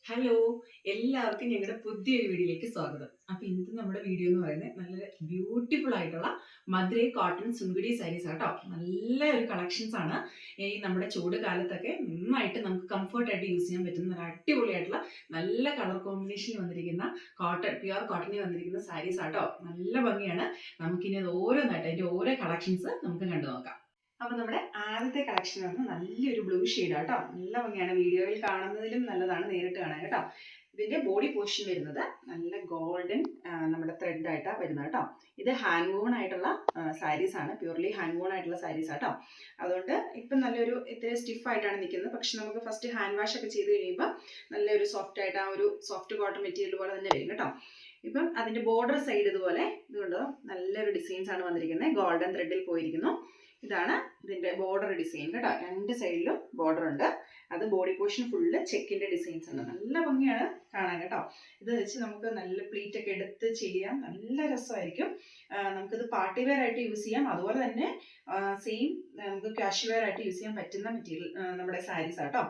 Hello, എല്ലാവർക്കും ഞങ്ങളുടെ പുതിയൊരു വീഡിയോയിലേക്ക് സ്വാഗതം. അപ്പൊ ഇന്നത്തെ നമ്മുടെ വീഡിയോ എന്ന് പറയുന്നത് നല്ല ബ്യൂട്ടിഫുൾ ആയിട്ടുള്ള മധുരൈ കോട്ടൺ സുൻഗുഡി സാരീസ് ആട്ടോ. നല്ല ഒരു കളക്ഷൻസ് ആണ്. ഈ നമ്മുടെ ചൂട് കാലത്തൊക്കെ നന്നായിട്ട് നമുക്ക് കംഫർട്ട് ആയിട്ട് യൂസ് ചെയ്യാൻ പറ്റുന്ന ഒരു അടിപൊളിയായിട്ടുള്ള നല്ല കളർ കോമ്പിനേഷനിൽ വന്നിരിക്കുന്ന പ്യുവർ കോട്ടണിൽ വന്നിരിക്കുന്ന സാരീസ് ആട്ടോ. നല്ല ഭംഗിയാണ്. നമുക്കിനി അത് ഓരോന്നായിട്ട് അതിന്റെ ഓരോ കളക്ഷൻസ് നമുക്ക് കണ്ടു നോക്കാം. അപ്പൊ നമ്മുടെ ആദ്യത്തെ കളക്ഷൻ ആണ് നല്ലൊരു ബ്ലൂ ഷെയ്ഡ് കേട്ടോ. നല്ല ഭംഗിയാണ്. വീഡിയോയിൽ കാണുന്നതിലും നല്ലതാണ് നേരിട്ട് കാണാൻ കേട്ടോ. ഇതിന്റെ ബോഡി പോർഷൻ വരുന്നത് നല്ല ഗോൾഡൻ നമ്മുടെ ത്രെഡ് ആയിട്ടാണ് വരുന്നത് കേട്ടോ. ഇത് ഹാൻഡ് വൂൺ ആയിട്ടുള്ള സാരീസ് ആണ്. പ്യൂർലി ഹാൻഡ് വൂൺ ആയിട്ടുള്ള സാരീസ് ആട്ടോ. അതുകൊണ്ട് ഇപ്പം നല്ലൊരു ഇത്തിരി സ്റ്റിഫ് ആയിട്ടാണ് നിൽക്കുന്നത്. പക്ഷെ നമുക്ക് ഫസ്റ്റ് ഹാൻഡ് വാഷ് ഒക്കെ ചെയ്ത് കഴിയുമ്പോൾ നല്ലൊരു സോഫ്റ്റ് ആയിട്ട് ആ ഒരു സോഫ്റ്റ് കോട്ടൺ മെറ്റീരിയൽ പോലെ തന്നെ വരും കേട്ടോ. ഇപ്പം അതിന്റെ ബോർഡർ സൈഡ് ഇതുപോലെ ഇതുകൊണ്ടോ നല്ലൊരു ഡിസൈൻസ് ആണ് വന്നിരിക്കുന്നത്. ഗോൾഡൻ ത്രെഡിൽ പോയിരിക്കുന്നു. ഇതാണ് ഇതിന്റെ ബോർഡർ ഡിസൈൻ കേട്ടോ. രണ്ട് സൈഡിലും ബോർഡർ ഉണ്ട്. അത് ബോഡി പോർഷൻ ഫുള്ള് ചെക്കിന്റെ ഡിസൈൻസ് ഉണ്ട്. നല്ല ഭംഗിയാണ് കാണാൻ കേട്ടോ. ഇത് വെച്ച് നമുക്ക് നല്ല പ്ലീറ്റ് ഒക്കെ എടുത്ത് ചെയ്യാം. നല്ല രസമായിരിക്കും. നമുക്കിത് പാർട്ടി വെയർ ആയിട്ട് യൂസ് ചെയ്യാം. അതുപോലെ തന്നെ സെയിം നമുക്ക് കാഷ്വൽ വെയർ ആയിട്ട് യൂസ് ചെയ്യാൻ പറ്റുന്ന മെറ്റീരിയൽ നമ്മുടെ സാരീസ് ആട്ടോ.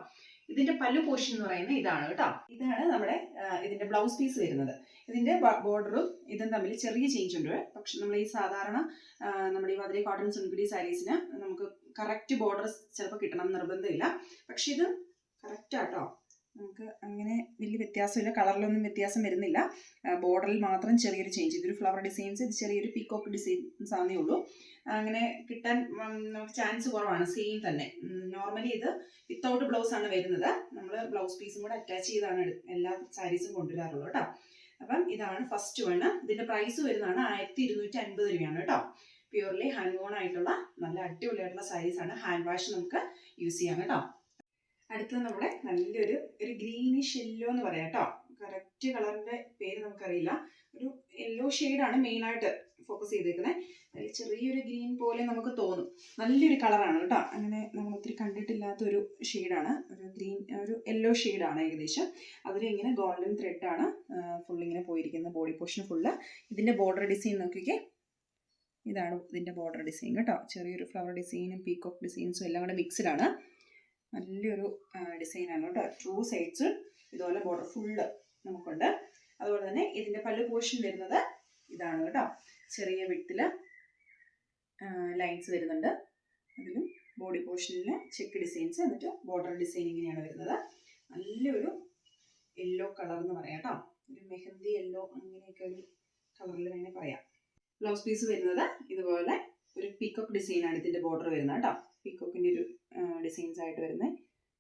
ഇതിന്റെ പല്ലു പോർഷൻ എന്ന് പറയുന്നത് ഇതാണ് കേട്ടോ. ഇതാണ് നമ്മുടെ ഇതിന്റെ ബ്ലൗസ് പീസ് വരുന്നത്. ഇതിന്റെ ബോർഡറും ഇതും തമ്മിൽ ചെറിയ ചേഞ്ച് ഉണ്ട്. പക്ഷെ നമ്മൾ ഈ സാധാരണ നമ്മുടെ ഈ മധുരൈ കോട്ടൺ സുൻഗുഡി സാരീസിന് നമുക്ക് കറക്റ്റ് ബോർഡർ ചിലപ്പോൾ കിട്ടണം നിർബന്ധമില്ല. പക്ഷെ ഇത് കറക്റ്റ് ആട്ടോ. നമുക്ക് അങ്ങനെ വലിയ വ്യത്യാസമില്ല. കളറിലൊന്നും വ്യത്യാസം വരുന്നില്ല. ബോർഡറിൽ മാത്രം ചെറിയൊരു ചേഞ്ച്. ഇതൊരു ഫ്ലവർ ഡിസൈൻസ്, ഇത് ചെറിയൊരു പീക്കോക്ക് ഡിസൈൻസ് ആണെന്നേ ഉള്ളൂ. അങ്ങനെ കിട്ടാൻ നമുക്ക് ചാൻസ് കുറവാണ്. സെയിം തന്നെ. നോർമലി ഇത് വിത്തൗട്ട് ബ്ലൗസ് ആണ് വരുന്നത്. നമ്മൾ ബ്ലൗസ് പീസും കൂടെ അറ്റാച്ച് ചെയ്താണ് എല്ലാ സാരീസും കൊണ്ടുവരാറുള്ളൂ കേട്ടോ. അപ്പം ഇതാണ് ഫസ്റ്റ് വൺ. ഇതിന്റെ പ്രൈസ് വരുന്നതാണ് 1250 രൂപയാണ് കേട്ടോ. പ്യൂർലി ഹാൻഡ് വോൺ ആയിട്ടുള്ള നല്ല അടിപൊളിയായിട്ടുള്ള സാരീസ് ആണ്. ഹാൻഡ് വാഷ് നമുക്ക് യൂസ് ചെയ്യാം കേട്ടോ. അടുത്തത് നമ്മുടെ നല്ലൊരു ഗ്രീനിഷ് യെല്ലോ എന്ന് പറയാം കേട്ടോ. കറക്റ്റ് കളറിന്റെ പേര് നമുക്കറിയില്ല. ഒരു യെല്ലോ ഷെയ്ഡാണ് മെയിനായിട്ട് ഫോക്കസ് ചെയ്തേക്കുന്നത്. അതിൽ ചെറിയൊരു ഗ്രീൻ പോലെ നമുക്ക് തോന്നും. നല്ലൊരു കളറാണ് കേട്ടോ. അങ്ങനെ നമ്മൾ ഒത്തിരി കണ്ടിട്ടില്ലാത്ത ഒരു ഷെയ്ഡാണ്. ഒരു ഗ്രീൻ ഒരു യെല്ലോ ഷെയ്ഡാണ് ഏകദേശം. അതിൽ ഇങ്ങനെ ഗോൾഡൻ ത്രെഡാണ് ഫുൾ ഇങ്ങനെ പോയിരിക്കുന്നത്. Body portion full. ഇതിന്റെ ബോർഡർ ഡിസൈൻ നോക്കിക്കേ. ഇതാണ് ഇതിന്റെ ബോർഡർ ഡിസൈൻ കേട്ടോ. ചെറിയൊരു ഫ്ലവർ ഡിസൈനും പീക്കോക്ക് ഡിസൈൻസും എല്ലാം കൂടെ മിക്സ്ഡ് ആണ്. നല്ലൊരു ഡിസൈനാണ് കേട്ടോ. ടു സൈഡ്സ് ഇതുപോലെ ബോർഡർ ഫുള്ള് നമുക്കുണ്ട്. അതുപോലെ തന്നെ ഇതിന്റെ പല്ലു പോർഷൻ വരുന്നത് ഇതാണ് കേട്ടോ. ചെറിയ വിഡ്ത്തില് ലൈൻസ് വരുന്നുണ്ട്. അതിലും ബോഡി പോർഷനിൽ ചെക്ക് ഡിസൈൻസ്, എന്നിട്ട് ബോർഡർ ഡിസൈൻ ഇങ്ങനെയാണ് വരുന്നത്. നല്ലൊരു യെല്ലോ കളർ എന്ന് പറയാം കേട്ടോ. ഒരു മെഹന്തി യെല്ലോ അങ്ങനെയൊക്കെ ഒരു കളറിൽ വേണേൽ പറയാം. ബ്ലൗസ് പീസ് വരുന്നത് ഇതുപോലെ ഒരു പീക്കോക്ക് ഡിസൈനാണ് ഇതിന്റെ ബോർഡർ വരുന്നത് കേട്ടോ. പീക്കോക്കിന്റെ ഒരു ഡിസൈൻസ് ആയിട്ട് വരുന്നത്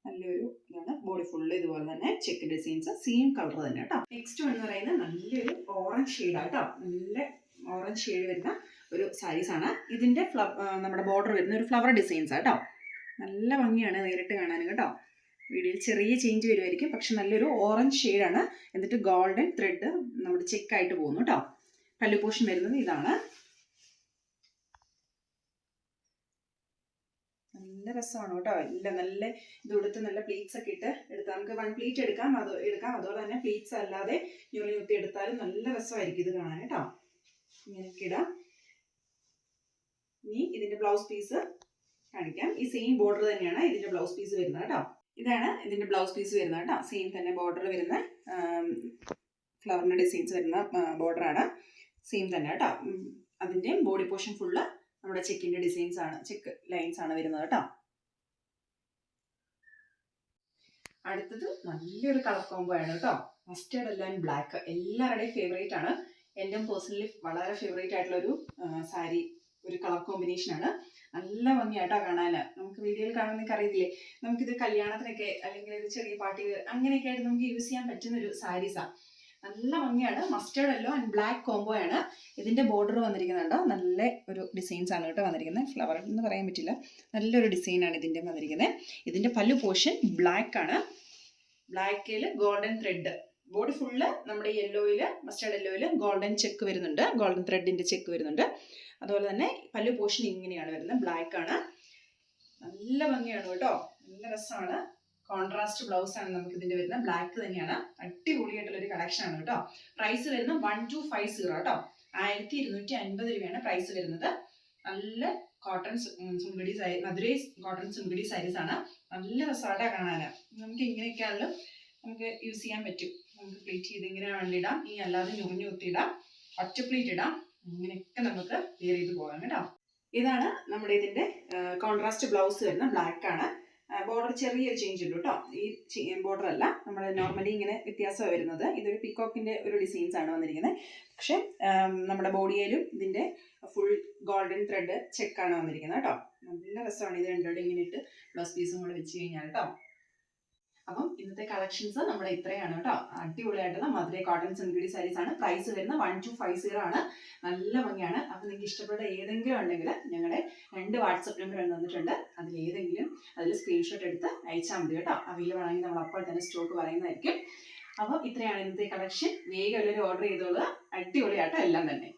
നല്ലൊരു ഇതാണ്. ബോഡി ഫുള്ള് ഇതുപോലെ തന്നെ ചെക്ക് ഡിസൈൻസ്, സെയിം കളർ തന്നെ കേട്ടോ. നെക്സ്റ്റ് എന്ന് പറയുന്നത് നല്ലൊരു ഓറഞ്ച് ഷെയ്ഡാണ് കേട്ടോ. നല്ല ഓറഞ്ച് ഷെയ്ഡ് വരുന്ന ഒരു സാരീസ് ആണ്. ഇതിന്റെ നമ്മുടെ ബോർഡർ വരുന്ന ഒരു ഫ്ലവർ ഡിസൈൻസ് കേട്ടോ. നല്ല ഭംഗിയാണ് നേരിട്ട് കാണാൻ കേട്ടോ. വീഡിയോയിൽ ചെറിയ ചേഞ്ച് വരുമായിരിക്കും. പക്ഷെ നല്ലൊരു ഓറഞ്ച് ഷെയ്ഡാണ്. എന്നിട്ട് ഗോൾഡൻ ത്രെഡ് നമ്മുടെ ചെക്കായിട്ട് പോകുന്നു കേട്ടോ. പല്ലു പോർഷൻ വരുന്നത് ഇതാണ്. നല്ല രസമാണ് കേട്ടോ. എല്ലാം നല്ല ഇത് കൊടുത്ത് നല്ല പ്ലീറ്റ്സ് ഒക്കെ ഇട്ട് എടുത്താൽ നമുക്ക് 1 പ്ലീറ്റ് എടുക്കാം. അതുപോലെ തന്നെ പ്ലീറ്റ്സ് അല്ലാതെ ഞൊറി കുത്തി എടുത്താലും നല്ല രസമായിരിക്കും ഇത് കാണാൻ കേട്ടോ. ഇങ്ങനെയൊക്കെ ഇടാം. ഇനി ഇതിന്റെ ബ്ലൗസ് പീസ് കാണിക്കാം. ഈ സെയിം ബോർഡർ തന്നെയാണ് ഇതിന്റെ ബ്ലൗസ് പീസ് വരുന്നത് കേട്ടോ. ഇതാണ് ഇതിന്റെ ബ്ലൗസ് പീസ് വരുന്നത് കേട്ടോ. സെയിം തന്നെ ബോർഡർ വരുന്ന ഫ്ലവറിന്റെ ഡിസൈൻസ് വരുന്ന ബോർഡറാണ്. സെയിം തന്നെ കേട്ടോ. അതിന്റെ ബോഡി പോർഷൻ ഫുള്ള് നമ്മുടെ ചെക്കിന്റെ ഡിസൈൻസ് ആണ്, ചെക്ക് ലൈൻസ് ആണ് വരുന്നത് കേട്ടോ. അടുത്തത് നല്ലൊരു കളർ കോംബോ ആണ് കേട്ടോ. മസ്റ്റേർഡ് ആൻഡ് ബ്ലാക്ക് എല്ലാവരുടെയും ഫേവറേറ്റ് ആണ്. എൻ്റെ പേഴ്സണലി വളരെ ഫേവറേറ്റ് ആയിട്ടുള്ള ഒരു സാരി, ഒരു കളർ കോമ്പിനേഷൻ ആണ്. നല്ല ഭംഗിയായിട്ടോ കാണാൻ. നമുക്ക് വീഡിയോയിൽ കാണാൻ നിങ്ങൾക്ക് അറിയില്ലേ, നമുക്കിത് കല്യാണത്തിനൊക്കെ അല്ലെങ്കിൽ ഒരു ചെറിയ പാർട്ടി അങ്ങനെയൊക്കെ ആയിട്ട് നമുക്ക് യൂസ് ചെയ്യാൻ പറ്റുന്ന ഒരു സാരീസാണ്. നല്ല ഭംഗിയാണ്. Mustard yellow and black combo ആണ്. ഇതിന്റെ ബോർഡർ വന്നിരിക്കുന്നുണ്ടോ നല്ല ഒരു ഡിസൈൻസ് ആണ് കേട്ടോ വന്നിരിക്കുന്നത്. ഫ്ലവർ എന്ന് പറയാൻ പറ്റില്ല, നല്ലൊരു ഡിസൈനാണ് ഇതിന്റെ വന്നിരിക്കുന്നത്. ഇതിന്റെ പല്ലു പോർഷൻ ബ്ലാക്ക് ആണ്. ബ്ലാക്കിൽ ഗോൾഡൻ ത്രെഡ്, ബോഡി ഫുള്ള് നമ്മുടെ യെല്ലോയില് മസ്റ്റേർഡ് യെല്ലോയില് ഗോൾഡൻ ചെക്ക് വരുന്നുണ്ട്, ഗോൾഡൻ ത്രെഡിന്റെ ചെക്ക് വരുന്നുണ്ട്. അതുപോലെ തന്നെ പല്ലു പോർഷൻ ഇങ്ങനെയാണ് വരുന്നത്. ബ്ലാക്ക് ആണ്. നല്ല ഭംഗിയാണ് കേട്ടോ. നല്ല രസമാണ്. കോൺട്രാസ്റ്റ് ബ്ലൗസ് ആണ് നമുക്ക് ഇതിന്റെ വരുന്നത്. ബ്ലാക്ക് തന്നെയാണ്. അടിപൊളിയായിട്ടുള്ള ഒരു കളക്ഷൻ ആണ് കേട്ടോ. പ്രൈസ് വരുന്നത് 1250 കേട്ടോ. 1250 രൂപയാണ് പ്രൈസ് വരുന്നത്. നല്ല കോട്ടൺ സുൻഗുഡി സാരി, മധുരൈ കോട്ടൺ സുൻഗുഡി സാരീസ് ആണ്. നല്ല രസമായിട്ടാണ് കാണാൻ. നമുക്ക് ഇങ്ങനെയൊക്കെയാണല്ലോ നമുക്ക് യൂസ് ചെയ്യാൻ പറ്റും. നമുക്ക് പ്ലീറ്റ് ചെയ്ത് ഇങ്ങനെ വേണ്ടിയിടാം, ഈ അല്ലാതെ ഞുറിഞ്ഞു കുത്തിയിടാം, ഒറ്റ പ്ലീറ്റ് ഇടാം, ഇങ്ങനെയൊക്കെ നമുക്ക് വെയർ ചെയ്ത് പോകാം കേട്ടോ. ഇതാണ് നമ്മുടെ ഇതിൻ്റെ കോൺട്രാസ്റ്റ് ബ്ലൗസ് വരുന്ന ബ്ലാക്ക് ആണ്. ബോർഡർ ചെറിയൊരു ചേഞ്ച് ഉണ്ട് കേട്ടോ. ഈ ബോർഡർ അല്ല നമ്മൾ നോർമലി ഇങ്ങനെ വ്യത്യാസമാണ് വരുന്നത്. ഇതൊരു പീക്കോക്കിൻ്റെ ഒരു ഡിസൈൻസ് ആണ് വന്നിരിക്കുന്നത്. പക്ഷെ നമ്മുടെ ബോഡിയിലും ഇതിൻ്റെ ഫുൾ ഗോൾഡൻ ത്രെഡ് ചെക്കാണ് വന്നിരിക്കുന്നത് കേട്ടോ. നല്ല രസമാണ് ഇത് രണ്ടോടെ ഇങ്ങനെ ഇട്ട് ബ്ലൗസ് പീസും കൂടെ വെച്ച് കഴിഞ്ഞാൽ കേട്ടോ. അപ്പം ഇന്നത്തെ കളക്ഷൻസ് നമ്മുടെ ഇത്രയാണ് കേട്ടോ. അടിപൊളിയായിട്ടുള്ള മധുരൈ കോട്ടൺ സുൻഗിടി സാരീസ് ആണ്. പ്രൈസ് വരുന്ന 1250 ആണ്. നല്ല ഭംഗിയാണ്. അപ്പം നിങ്ങൾക്ക് ഇഷ്ടപ്പെട്ട ഏതെങ്കിലും ഉണ്ടെങ്കിൽ ഞങ്ങളുടെ 2 വാട്സപ്പ് നമ്പർ തന്നിട്ടുണ്ട്. അതിൽ സ്ക്രീൻഷോട്ട് എടുത്ത് അയച്ചാൽ മതി കേട്ടോ. അവൈലബിൾ ആണെങ്കിൽ നമ്മൾ അപ്പോൾ തന്നെ സ്റ്റോക്ക് പറയുന്നതായിരിക്കും. അപ്പം ഇത്രയാണ് ഇന്നത്തെ കളക്ഷൻ. വേഗം എല്ലാവരും ഓർഡർ ചെയ്തോളുക. അടിപൊളിയാട്ടോ എല്ലാം തന്നെ.